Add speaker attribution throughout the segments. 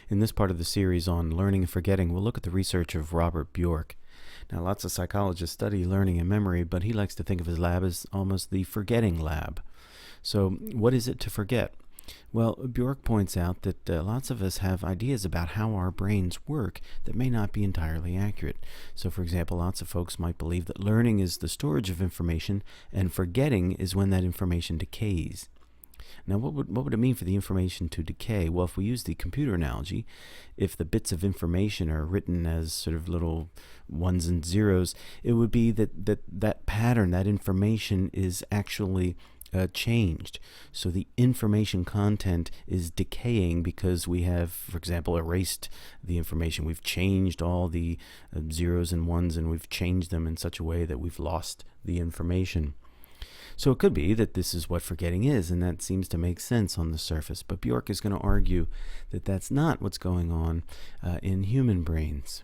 Speaker 1: In this part of the series on learning and forgetting, we'll look at the research of Robert Bjork. Now, lots of psychologists study learning and memory, but he likes to think of his lab as almost the forgetting lab. So, what is it to forget? Well, Bjork points out that lots of us have ideas about how our brains work that may not be entirely accurate. So, for example, lots of folks might believe that learning is the storage of information and forgetting is when that information decays. Now, what would it mean for the information to decay? Well, if we use the computer analogy, if the bits of information are written as sort of little ones and zeros, it would be that pattern, that information is actually changed. So the information content is decaying because we have, for example, erased the information. We've changed all the zeros and ones, and we've changed them in such a way that we've lost the information. So it could be that this is what forgetting is, and that seems to make sense on the surface. But Bjork is going to argue that that's not what's going on in human brains.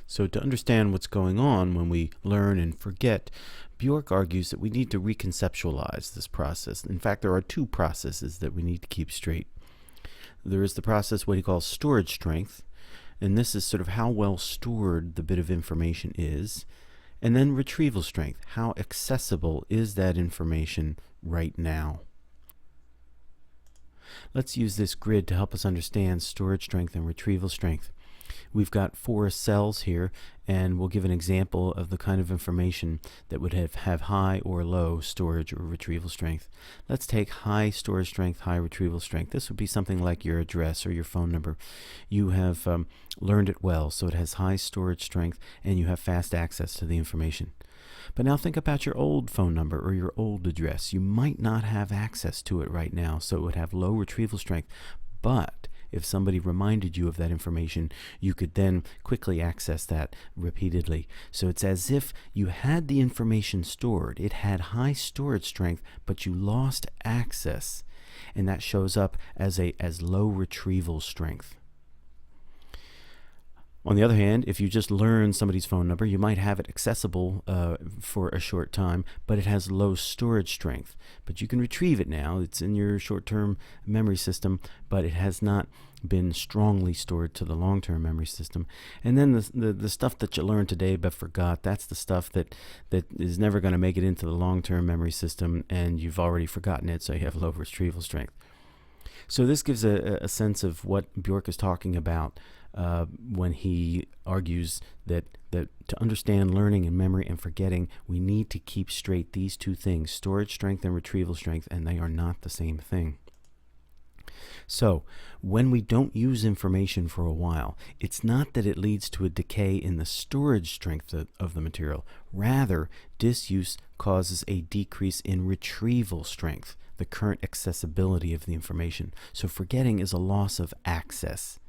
Speaker 1: So to understand what's going on when we learn and forget, Bjork argues that we need to reconceptualize this process. In fact, there are two processes that we need to keep straight. There is the process, what he calls storage strength, and this is sort of how well stored the bit of information is. And then retrieval strength, how accessible is that information right now? Let's use this grid to help us understand storage strength and retrieval strength. We've got 4 cells here, and we'll give an example of the kind of information that would have high or low storage or retrieval strength. Let's take high storage strength, high retrieval strength. This would be something like your address or your phone number. You have learned it well, so it has high storage strength, and you have fast access to the information. But now think about your old phone number or your old address. You might not have access to it right now, so it would have low retrieval strength. But if somebody reminded you of that information, you could then quickly access that repeatedly. So it's as if you had the information stored. It had high storage strength, but you lost access, and that shows up as low retrieval strength. On the other hand, if you just learn somebody's phone number, you might have it accessible for a short time, but it has low storage strength. But you can retrieve it now. It's in your short-term memory system, but it has not been strongly stored to the long-term memory system. And then the stuff that you learned today but forgot, that's the stuff that is never going to make it into the long-term memory system, and you've already forgotten it, so you have low retrieval strength. So this gives a sense of what Bjork is talking about when he argues that to understand learning and memory and forgetting, we need to keep straight these two things, storage strength and retrieval strength, and they are not the same thing. So, when we don't use information for a while, it's not that it leads to a decay in the storage strength of the material. Rather, disuse causes a decrease in retrieval strength, the current accessibility of the information. So forgetting is a loss of access.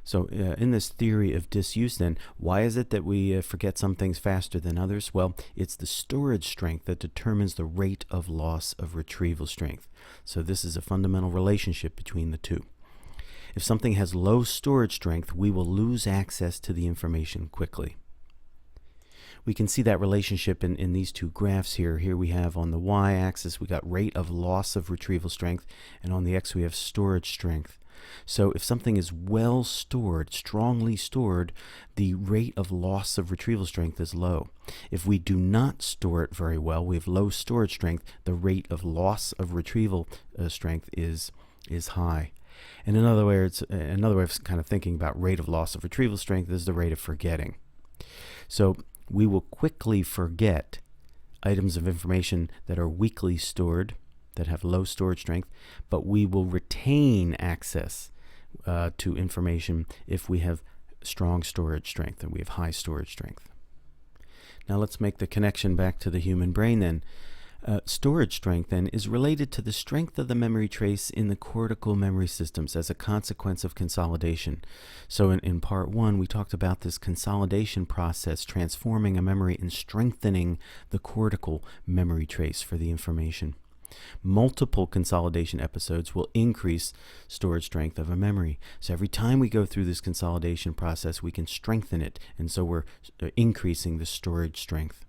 Speaker 1: So in this theory of disuse then, why is it that we forget some things faster than others? Well, it's the storage strength that determines the rate of loss of retrieval strength. So this is a fundamental relationship between the two. If something has low storage strength, we will lose access to the information quickly. We can see that relationship in these two graphs here. Here we have on the y-axis, we got rate of loss of retrieval strength, and on the x we have storage strength. So if something is well stored, strongly stored, the rate of loss of retrieval strength is low. If we do not store it very well, we have low storage strength, the rate of loss of retrieval strength is high. And another way of kind of thinking about rate of loss of retrieval strength is the rate of forgetting. So we will quickly forget items of information that are weakly stored, that have low storage strength, but we will retain access to information if we have strong storage strength and we have high storage strength. Now let's make the connection back to the human brain then. Storage strength then is related to the strength of the memory trace in the cortical memory systems as a consequence of consolidation. So in part 1 we talked about this consolidation process transforming a memory and strengthening the cortical memory trace for the information. Multiple consolidation episodes will increase storage strength of a memory. So every time we go through this consolidation process, we can strengthen it, and so we're increasing the storage strength.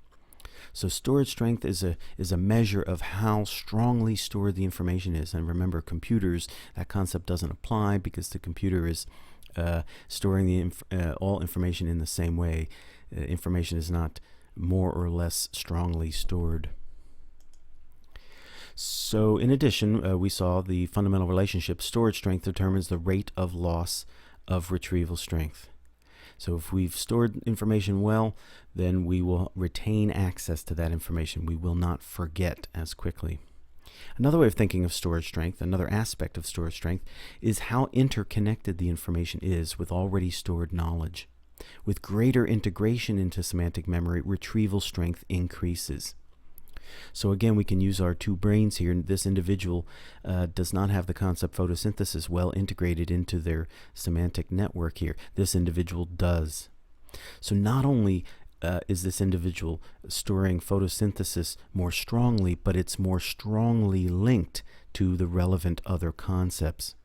Speaker 1: So storage strength is a measure of how strongly stored the information is. And remember, computers, that concept doesn't apply because the computer is storing all information in the same way. Information is not more or less strongly stored. So in addition, we saw the fundamental relationship. Storage strength determines the rate of loss of retrieval strength. So if we've stored information well, then we will retain access to that information. We will not forget as quickly. Another way of thinking of storage strength, another aspect of storage strength, is how interconnected the information is with already stored knowledge. With greater integration into semantic memory, retrieval strength increases. So again, we can use our two brains here. This individual does not have the concept photosynthesis well integrated into their semantic network here. This individual does. So not only is this individual storing photosynthesis more strongly, but it's more strongly linked to the relevant other concepts.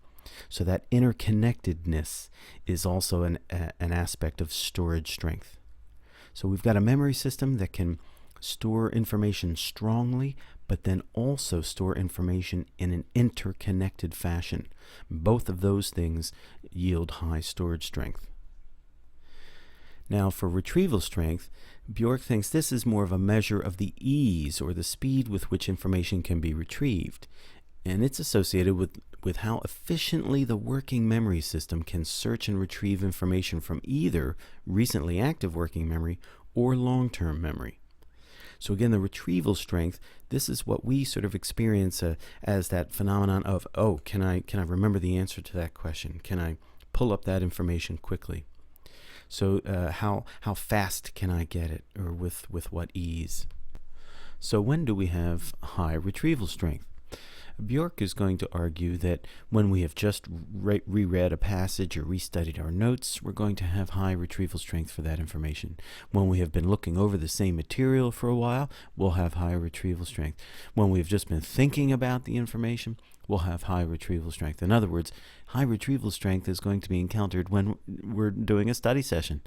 Speaker 1: So that interconnectedness is also an aspect of storage strength. So we've got a memory system that can store information strongly, but then also store information in an interconnected fashion. Both of those things yield high storage strength. Now for retrieval strength, Bjork thinks this is more of a measure of the ease or the speed with which information can be retrieved. And it's associated with how efficiently the working memory system can search and retrieve information from either recently active working memory or long-term memory. So again, the retrieval strength, this is what we sort of experience as that phenomenon of, oh, can I remember the answer to that question? Can I pull up that information quickly? So how fast can I get it, or with what ease? So when do we have high retrieval strength? Bjork is going to argue that when we have just reread a passage or restudied our notes, we're going to have high retrieval strength for that information. When we have been looking over the same material for a while, we'll have high retrieval strength. When we've just been thinking about the information, we'll have high retrieval strength. In other words, high retrieval strength is going to be encountered when we're doing a study session,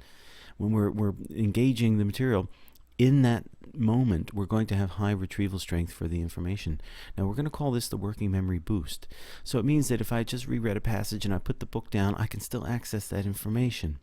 Speaker 1: when we're engaging the material. In that moment, we're going to have high retrieval strength for the information. Now, we're going to call this the working memory boost. So it means that if I just reread a passage and I put the book down, I can still access that information,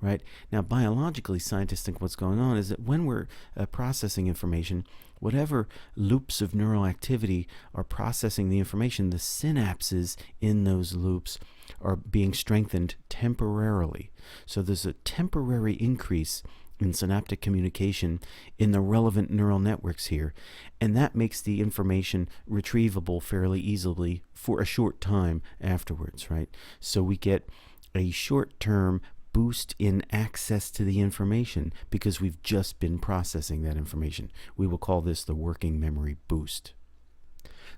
Speaker 1: right? Now, biologically, scientists think what's going on is that when we're processing information, whatever loops of neural activity are processing the information, the synapses in those loops are being strengthened temporarily. So there's a temporary increase in synaptic communication in the relevant neural networks here, and that makes the information retrievable fairly easily for a short time afterwards, right? So we get a short-term boost in access to the information because we've just been processing that information. We will call this the working memory boost.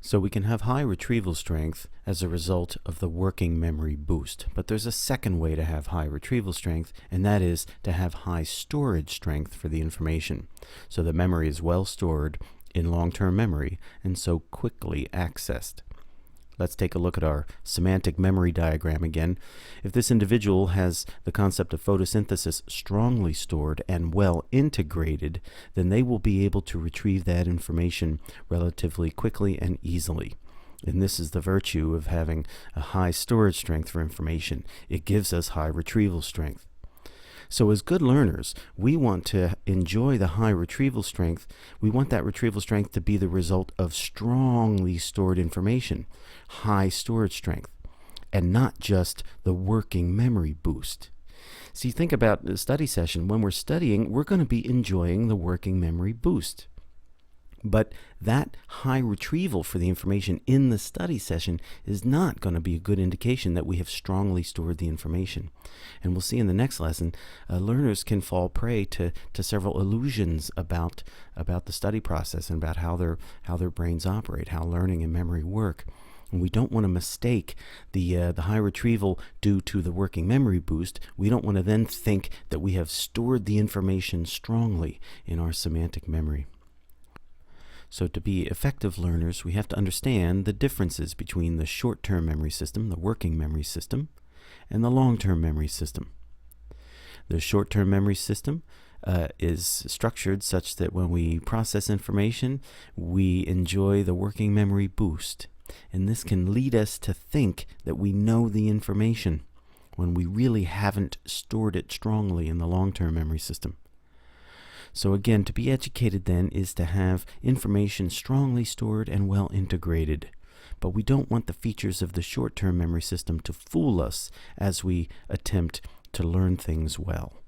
Speaker 1: So we can have high retrieval strength as a result of the working memory boost. But there's a second way to have high retrieval strength, and that is to have high storage strength for the information. So the memory is well stored in long-term memory and so quickly accessed. Let's take a look at our semantic memory diagram again. If this individual has the concept of photosynthesis strongly stored and well integrated, then they will be able to retrieve that information relatively quickly and easily. And this is the virtue of having a high storage strength for information. It gives us high retrieval strength. So as good learners, we want to enjoy the high retrieval strength. We want that retrieval strength to be the result of strongly stored information, high storage strength, and not just the working memory boost. See, think about the study session. When we're studying, we're going to be enjoying the working memory boost. But that high retrieval for the information in the study session is not going to be a good indication that we have strongly stored the information. And we'll see in the next lesson, learners can fall prey to several illusions about the study process and about how their brains operate, how learning and memory work. And we don't want to mistake the high retrieval due to the working memory boost. We don't want to then think that we have stored the information strongly in our semantic memory. So to be effective learners, we have to understand the differences between the short-term memory system, the working memory system, and the long-term memory system. The short-term memory system is structured such that when we process information, we enjoy the working memory boost. And this can lead us to think that we know the information when we really haven't stored it strongly in the long-term memory system. So again, to be educated then is to have information strongly stored and well integrated. But we don't want the features of the short-term memory system to fool us as we attempt to learn things well.